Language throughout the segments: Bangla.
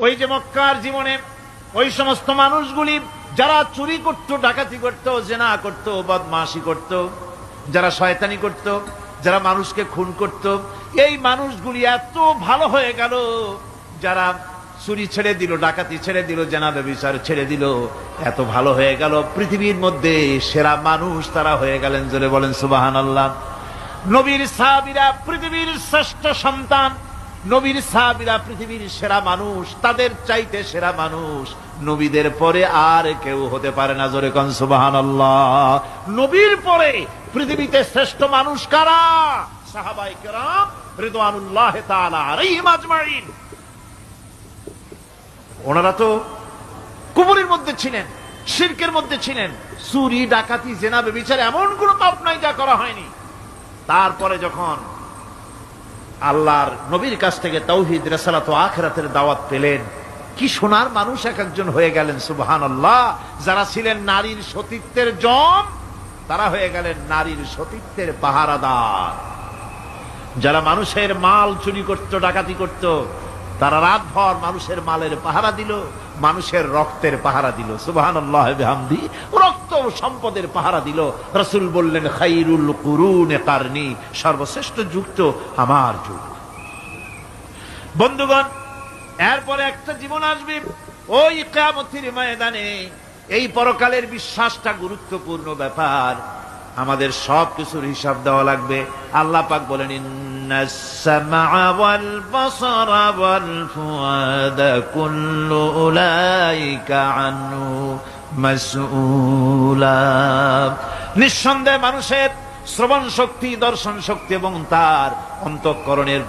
ওই যে মক্কার জীবনে ওই সমস্ত মানুষগুলি যারা চুরি করত, ডাকাতি করত, জেনা করত, বদমাশি করত, যারা শয়তানি করত, যারা মানুষকে খুন করত, এই মানুষগুলি এত ভালো হয়ে গেল, যারা চুরি ছেড়ে দিল, ডাকাতি ছেড়ে দিল, জেনা ব্যভিচার ছেড়ে দিল, এত ভালো হয়ে গেল, পৃথিবীর মধ্যে সেরা মানুষ তারা হয়ে গেলেন। জোরে বলেন সুবহানাল্লাহ। নবীর সাহাবীরা পৃথিবীর শ্রেষ্ঠ সন্তান, নবীর সাহাবীরা পৃথিবীর সেরা মানুষ, তাদের চাইতে সেরা মানুষ নবীদের পরে আর কেউ হতে পারে না। জোরে কোন সুবহানাল্লাহ। নবীর পরে পৃথিবীতে শ্রেষ্ঠ মানুষ কারা? সাহাবায়ে কেরাম রিদওয়ানুল্লাহ তাআলা আলাইহিম আজমাইন। ওনারা তো কুফরের মধ্যে ছিলেন, শিরকের মধ্যে ছিলেন, চুরি ডাকাতি জেনা ব্যভিচার এমন কোন পাপ নাই যা করা হয়নি। তারপরে যখন আল্লাহর নবীর কাছ থেকে তাওহীদ, রিসালাত ও আখিরাতের দাওয়াত পেলেন, কি সোনার মানুষ এক একজন হয়ে গেলেন। সুবহানাল্লাহ। যারা ছিলেন নারীর সতীত্বের জম, তারা হয়ে গেলেন নারীর সতীত্বের পাহারাদার। যারা মানুষের মাল চুরি করত, ডাকাতি করত, তারা রাতভর মানুষের মালের পাহারা দিল, মানুষের রক্তের পাহারা দিল। সুবহানাল্লাহ বিহামদি। রক্ত সম্পদের পাহারা দিল। রাসূল বললেন, খায়রুল কুরুনে কারনি, সর্বশ্রেষ্ঠ যুগ তো আমার যুগ। বন্ধুগণ, এরপরে একটা জীবন আসবে ওই কিয়ামতের ময়দানে। এই পরকালের বিশ্বাসটা গুরুত্বপূর্ণ ব্যাপার, আমাদের সব কিছুর হিসাব দেওয়া লাগবে। আল্লাহ পাক বলেন, ইন্নাস সামআ ওয়াল বাসারা ওয়াল ফুআদা কুল্লু উলাইকা আনহু মাসউলা। নিঃসন্দেহে মানুষের শ্রবণ শক্তি, দর্শন শক্তি এবং তার অন্তঃকরণের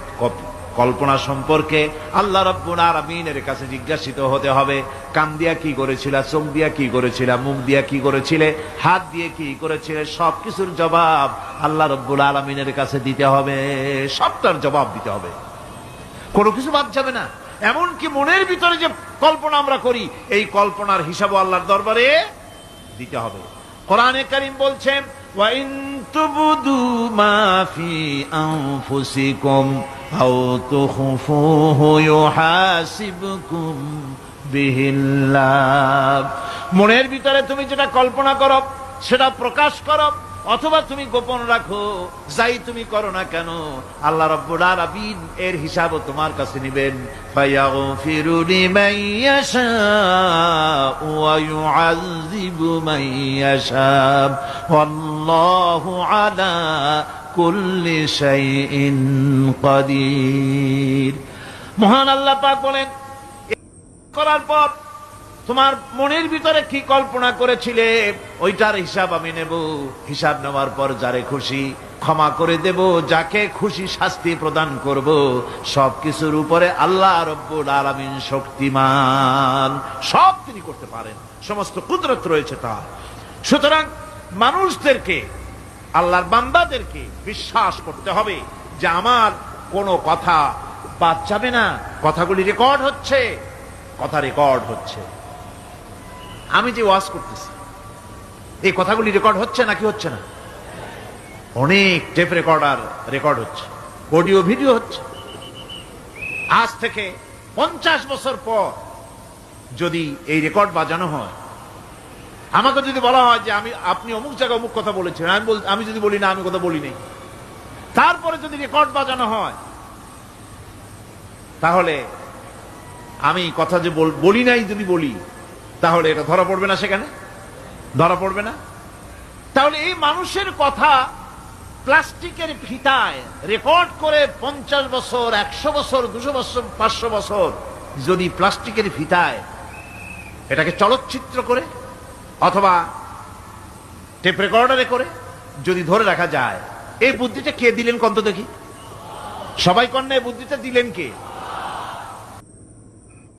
কল্পনা সম্পর্কে আল্লাহ রাব্বুল আলামিনের কাছে জিজ্ঞাসিত হতে হবে। কান দিয়া কি করেছিলা, চোখ দিয়া কি করেছিলা, মুখ দিয়া কি করেছিলে, হাত দিয়ে কি করেছিলে, সবকিছুর জবাব আল্লাহ রাব্বুল আলামিনের কাছে দিতে হবে। সবটার জবাব দিতে হবে, কোনো কিছু বাদ যাবে না। এমনকি মনের ভিতরে যে কল্পনা আমরা করি, এই কল্পনার হিসাবও আল্লাহর দরবারে দিতে হবে। কোরআনে কারীম বলছেন, ওয়া ইন তুবদু মা ফি আনফুসিকুম আও তুখফুহু ইউহাসিবকুম বিহিল্লাহ। মনের ভিতরে তুমি যেটা কল্পনা করো সেটা প্রকাশ করো, অথবা তুমি গোপন রাখো, যাই তুমি করো না কেন, আল্লাহ রাব্বুল আলামিন এর হিসাবও তোমার কাছে নেবেন। ফায়াগফিরু লিমান ইয়াশাউ ওয়া ইউআযযিবু মান ইয়াশাউ ওয়াল্লাহু আলা কুল্লি শাইইন কাদির। মহান আল্লাহ পাক বলেন, করার পর তোমার মনের ভিতরে কি কল্পনা করেছিলে ওইটার হিসাব আমি নেব। হিসাব নেওয়ার পর যারে খুশি ক্ষমা করে দেব, যাকে খুশি শাস্তি প্রদান করব। সবকিছুর উপরে আল্লাহ রব্বুল আলামিন শক্তিমান, সব তিনি করতে পারেন, সমস্ত কুদরত রয়েছে তার। সুতরাং মানুষদেরকে, আল্লাহর বান্দাদেরকে বিশ্বাস করতে হবে যে আমার কোনো কথা বাদ যাবে না। কথাগুলি রেকর্ড হচ্ছে, কথা রেকর্ড হচ্ছে। আমি যে ওয়াজ করতেছি, এই কথাগুলি রেকর্ড হচ্ছে নাকি হচ্ছে না? অনেক টেপ রেকর্ডার রেকর্ড হচ্ছে, অডিও ভিডিও হচ্ছে। আজ থেকে 50 বছর পর যদি এই রেকর্ড বাজানো হয়, আমাকে যদি বলা হয় যে আপনি অমুক জায়গায় অমুক কথা বলেছেন, আমি যদি বলি না আমি কথা বলি নাই, তারপরে যদি রেকর্ড বাজানো হয়, তাহলে আমি কথা যে বলি নাই যদি বলি, তাহলে এটা ধরা পড়বে না? সেখানে ধরা পড়বে না? তাহলে এই মানুষের কথা প্লাস্টিকের ফিতায় রেকর্ড করে 50 বছর, 100 বছর, 200 বছর, 500 বছর যদি প্লাস্টিকের ফিতায় এটাকে চলচ্চিত্র করে অথবা টেপ রেকর্ডারে করে যদি ধরে রাখা যায়, এই বুদ্ধিটা কে দিলেন কন্ত দেখি? সবাই কন্যা এই বুদ্ধিটা দিলেন কে?